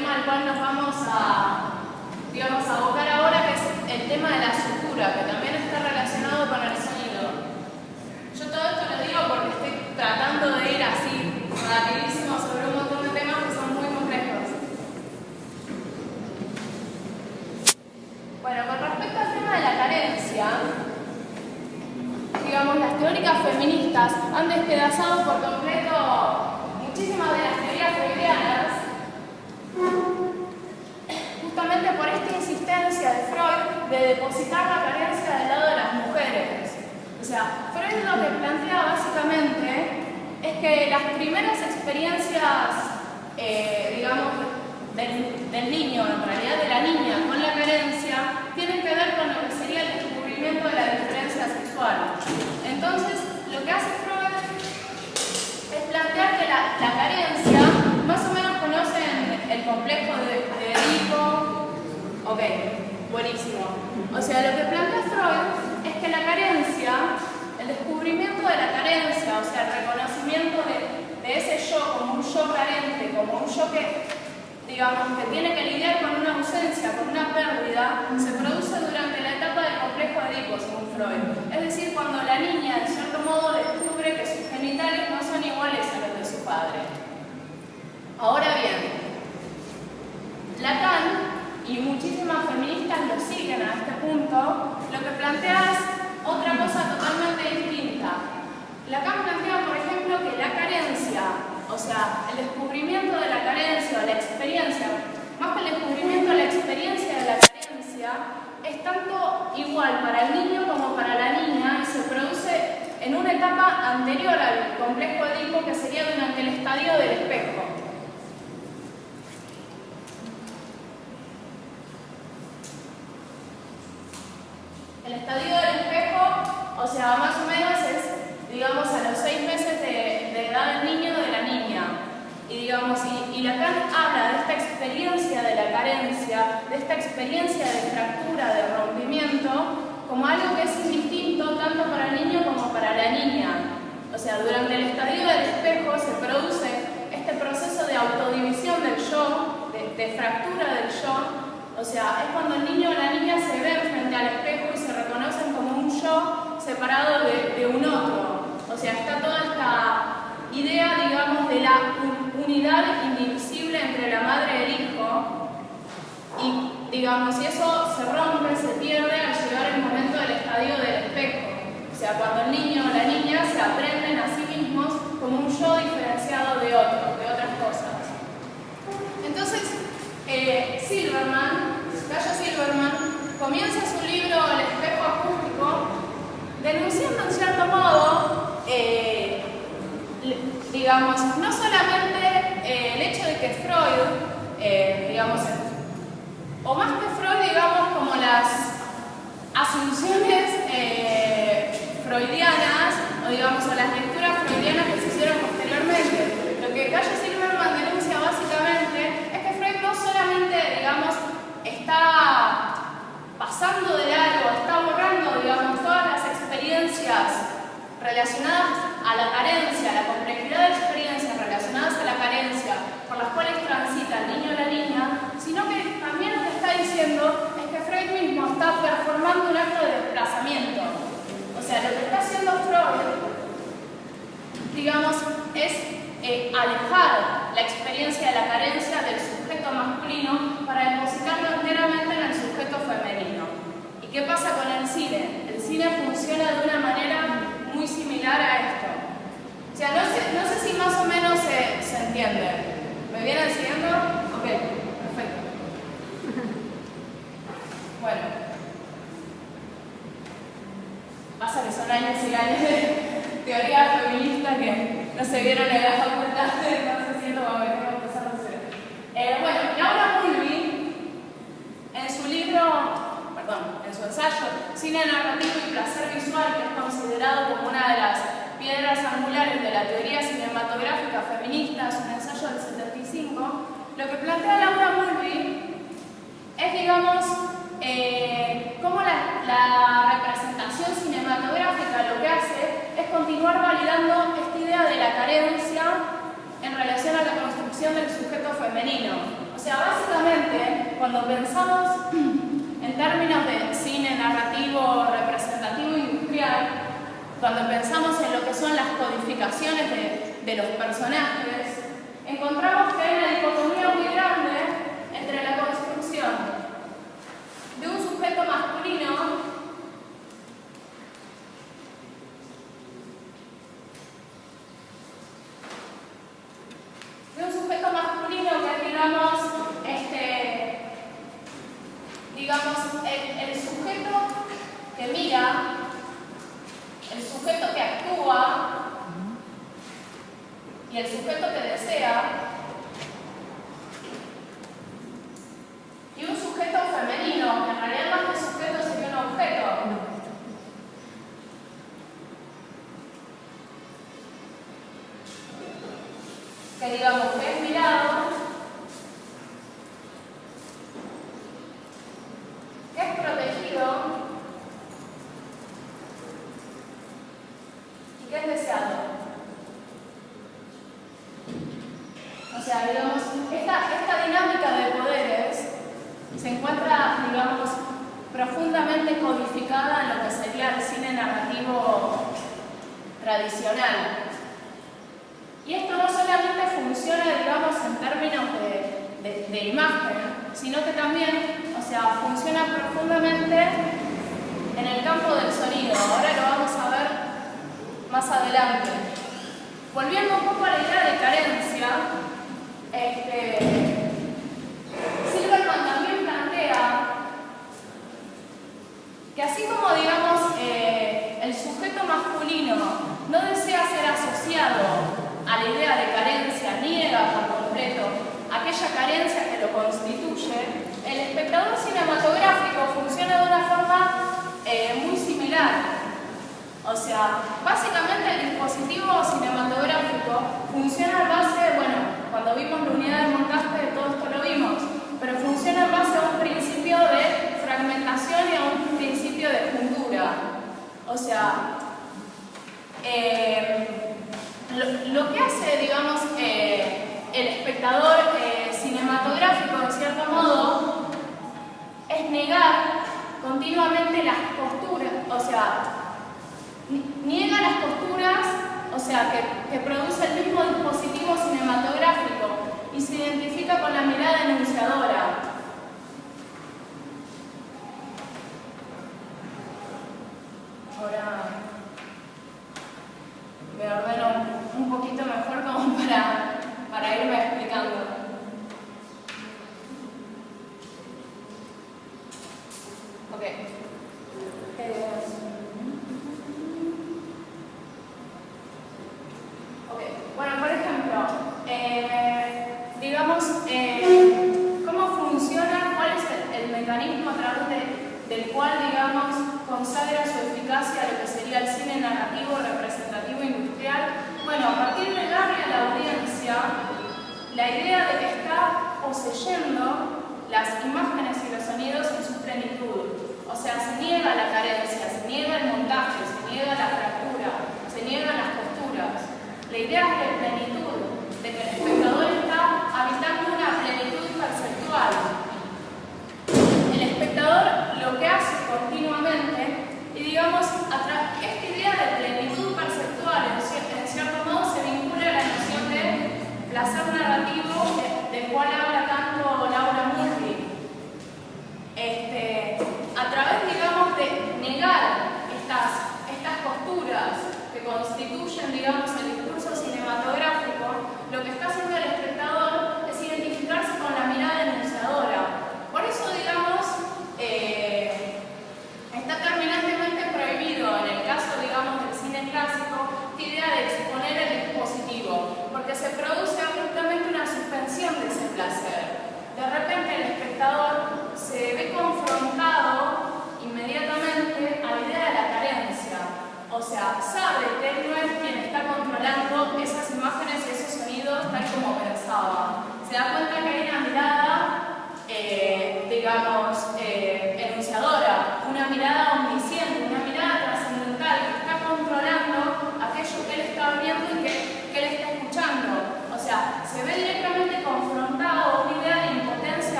tema al cual nos vamos a, digamos, a abocar ahora, que es el tema de la sutura, que también está relacionado con el sonido. Yo todo esto lo digo porque estoy tratando de ir así rapidísimo sobre un montón de temas que son muy complejos. Bueno, con respecto al tema de la carencia, digamos, las teóricas feministas han despedazado por completo muchísimas de las teorías freudianas, justamente por esta insistencia de Freud de depositar la carencia del lado de las mujeres. O sea, Freud lo que plantea básicamente es que las primeras experiencias, digamos, del niño, en realidad de la niña, con la carencia, tienen que ver con lo que sería el descubrimiento de la diferencia sexual. Entonces, lo que hace Freud es plantear que la carencia, más o menos conocen el complejo de Edipo. Ok, buenísimo. O sea, lo que plantea Freud es que la carencia, el descubrimiento de la carencia, o sea, el reconocimiento de ese yo como un yo carente, como un yo que, digamos, que tiene que lidiar con una ausencia, con una pérdida, se produce durante la etapa del complejo de Edipo, según Freud. Es decir, cuando la niña, de cierto modo, descubre que sus genitales no son iguales a los de su padre. Ahora bien, Lacan y muchísimas feministas lo siguen a este punto, lo que plantea es otra cosa totalmente distinta. Lacan plantea, por ejemplo, que la carencia, o sea, el descubrimiento de la carencia o la experiencia, más que el descubrimiento, la experiencia de la carencia, es tanto igual para el niño como para la niña y se produce en una etapa anterior al complejo de Edipo, que sería durante el estadio del espejo. El estadio del espejo, o sea, más o menos es, digamos, a los 6 meses de edad del niño o de la niña. Y, digamos, y Lacan habla de esta experiencia de la carencia, de esta experiencia de fractura, de rompimiento, como algo que es indistinto tanto para el niño como para la niña. O sea, durante el estadio del espejo se produce este proceso de autodivisión del yo, de fractura del yo. O sea, es cuando el niño o la niña se ven frente al espejo y se reconocen como un yo separado de un otro. O sea, está toda esta idea, digamos, de la unidad indivisible entre la madre y el hijo. Y, digamos, y eso se rompe, se pierde al llegar el momento del estadio del espejo. O sea, cuando el niño o la niña se aprenden a sí mismos como un yo diferenciado de otro, de otras cosas. Entonces, Cayo Silverman, comienza su libro El espejo acústico, denunciando en cierto modo, digamos, no solamente el hecho de que Freud, digamos, o más que Freud, digamos, como las asunciones freudianas, o digamos, o las lecturas freudianas que se hicieron posteriormente. Lo que Cayo Silverman denuncia básicamente es que Freud no solamente, digamos, está pasando de largo, está borrando, digamos, todas las experiencias relacionadas a la carencia, la complejidad de experiencias relacionadas a la carencia por las cuales transita el niño o la niña, sino que también lo que está diciendo es que Freud mismo está performando un acto de desplazamiento. O sea, lo que está haciendo Freud, digamos, es alejar la experiencia de la carencia del sujeto masculino para depositarlo enteramente en el sujeto femenino. ¿Y qué pasa con el cine? El cine funciona de una manera muy similar a esto. O sea, no sé si más o menos se entiende. ¿Me vienen siguiendo? Ok, perfecto. Bueno. Pasa que son años y años de teoría feminista que no se vieron en la facultad, entonces siento como que tengo que empezar a hacer. Bueno, Laura Mulvey, en su ensayo Cine narrativo y placer visual, que es considerado como una de las piedras angulares de la teoría cinematográfica feminista, es un ensayo del 75, lo que plantea Laura Mulvey es, digamos, cómo la representación cinematográfica lo que hace es continuar validando esta idea de la carencia en relación a la construcción del sujeto femenino. O sea, básicamente, cuando pensamos en términos de cine narrativo, representativo e industrial, cuando pensamos en lo que son las codificaciones de los personajes, encontramos que hay una dicotomía muy grande entre la construcción de un sujeto masculino que es, digamos, el sujeto que mira, el sujeto que actúa y el sujeto que desea, y un sujeto femenino, que en realidad más que sujeto sería un objeto. Que digamos que es mirado, que es protegido y que es deseado. O sea, digamos, esta dinámica de poderes se encuentra, digamos, profundamente codificada en lo que sería el cine narrativo tradicional. Y esto no solamente funciona, digamos, en términos de imagen, sino que también, o sea, funciona profundamente en el campo del sonido. Ahora lo vamos a ver más adelante. Volviendo un poco a la idea de carencia, Silverman también plantea que así como, digamos, el sujeto masculino no desea ser asociado a la idea de carencia, niega por completo aquella carencia que lo constituye, el espectador cinematográfico funciona de una forma muy similar. O sea, básicamente el dispositivo cinematográfico funciona en base, bueno, cuando vimos la unidad de montaje, todo esto lo vimos, pero funciona en base a un principio de fragmentación y a un principio de juntura. O sea, lo que hace, digamos, el espectador cinematográfico, en cierto modo, es negar continuamente las posturas, o sea, niega las posturas, o sea, que produce el mismo dispositivo cinematográfico y se identifica con la mirada enunciadora. Ahora me ordeno un poquito mejor como para irme explicando. Ok. Bueno, por ejemplo, digamos, ¿cómo funciona? ¿Cuál es el mecanismo a través del cual, digamos, consagra su eficacia lo que sería el cine narrativo, representativo, industrial? Bueno, a partir de darle a la audiencia la idea de que está poseyendo las imágenes y los sonidos en su plenitud. O sea, se niega la carencia, se niega el montaje, se niega la fractura, se niegan las posturas. La idea es de plenitud, de que el espectador está habitando una plenitud perceptual. El espectador lo que hace continuamente, y digamos, esta idea de plenitud perceptual, en cierto modo, se vincula a la noción de placer narrativo, del cual habla tanto Laura Murphy. A través, digamos, de negar estas posturas que constituyen, digamos, el discurso cinematográfico, lo que está haciendo el espectador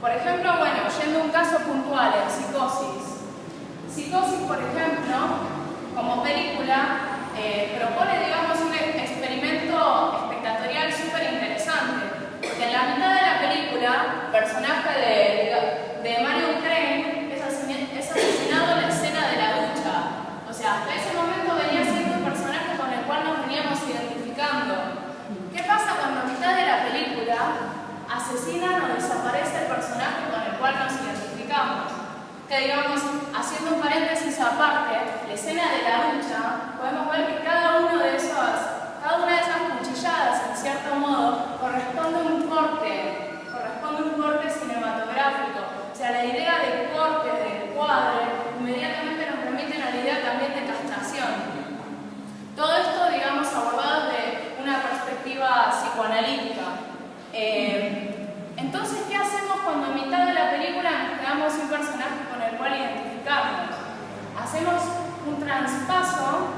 Por ejemplo, bueno, yendo a un caso puntual, en Psicosis. Psicosis, por ejemplo, como película, propone, digamos, un experimento espectatorial súper interesante. Porque en la mitad de la película, el personaje de Marion Crane es asesinado en la escena de la ducha. O sea, hasta ese momento venía siendo un personaje con el cual nos veníamos identificando. ¿Qué pasa cuando a mitad de la película asesinan o desaparece el personaje con el cual nos identificamos? Que, digamos, haciendo un paréntesis aparte, la escena de la ducha, podemos ver que cada una de esas cuchilladas, en cierto modo, corresponde a un corte cinematográfico. O sea, la idea de corte, de cuadre, inmediatamente nos remite a la idea también de castración. Todo esto, digamos, abordado desde una perspectiva psicoanalítica. Entonces, ¿qué hacemos cuando a mitad de la película nos quedamos sin personaje con el cual identificarnos? Hacemos un traspaso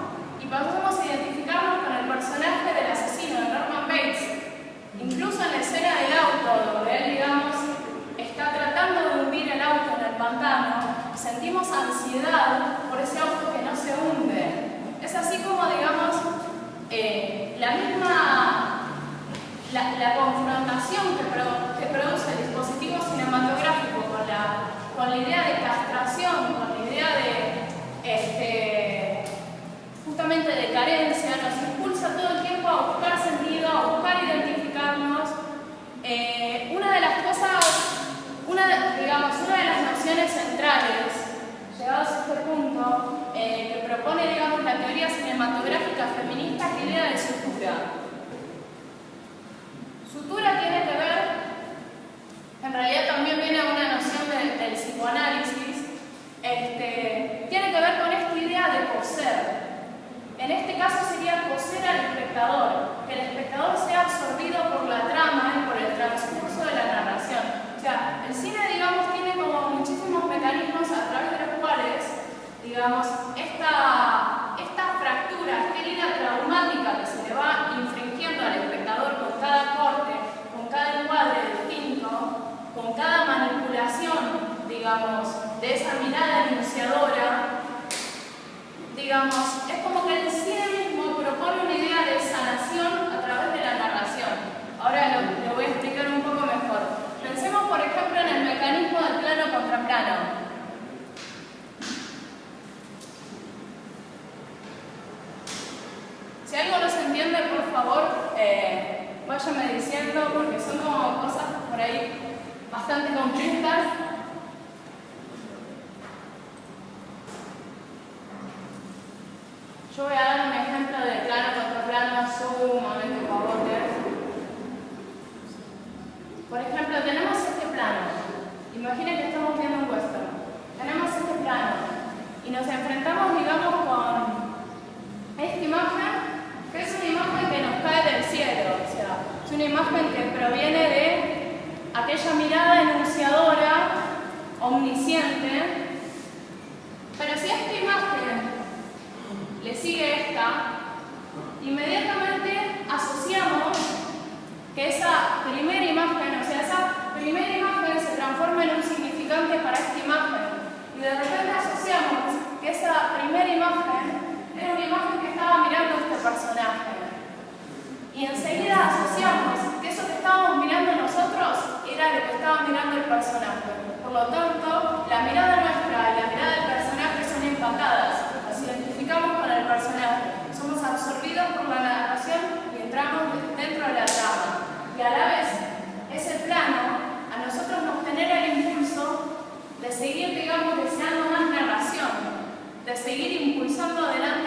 y pasamos a identificarnos con el personaje del asesino, de Norman Bates. Incluso en la escena del auto, donde él, digamos, está tratando de hundir el auto en el pantano, sentimos ansiedad por ese auto que no se hunde. Es así como, digamos, la confrontación que produce el dispositivo cinematográfico con la idea de castración, con la idea de justamente de carencia, nos impulsa todo el tiempo a buscar sentido, a buscar identificarnos. Una de las nociones centrales, llegados a este punto, que propone, digamos, la teoría cinematográfica feminista, es la idea de sutura. Sutura tiene que ver, en realidad también viene a una noción del psicoanálisis, tiene que ver con esta idea de coser. En este caso sería coser al espectador, que el espectador sea absorbido por la trama y por el transcurso de la narración. O sea, el cine, digamos, tiene como muchísimos mecanismos a través de los cuales, digamos, esta fractura, esta herida traumática que se le va infringiendo al espectador con cada corte, con cada encuadre distinto, con cada manipulación, digamos, de esa mirada enunciadora, digamos, es como que el cine mismo propone una idea de sanación a través de la narración. Ahora lo voy a explicar un poco mejor. Pensemos, por ejemplo, en el mecanismo del plano contra plano. Si algo no se entiende, por favor, váyame diciendo, porque son como cosas por ahí bastante complejas. Yo voy a dar un ejemplo de plano contra plano sumamente pavote. Por ejemplo, tenemos este plano. Imaginen que estamos viendo un western. Tenemos este plano y nos enfrentamos, digamos, con esta imagen, que es una imagen que nos cae del cielo. O sea, es una imagen que proviene de aquella mirada enunciadora, omnisciente. Pero si a esta imagen le sigue esta, inmediatamente asociamos que esa primera imagen, o sea, esa primera imagen se transforma en un significante para esta imagen. Y de repente asociamos que esa primera imagen era una imagen que estaba mirando este personaje. Y enseguida asociamos que eso que estábamos mirando nosotros era lo que estaba mirando el personaje. Por lo tanto, la mirada nuestra y la mirada del personaje son empatadas. Nos identificamos con el personaje. Somos absorbidos por la narración y entramos dentro de la trama. Y a la vez, ese plano a nosotros nos genera el impulso de seguir, digamos, deseando más narración, de seguir impulsando adelante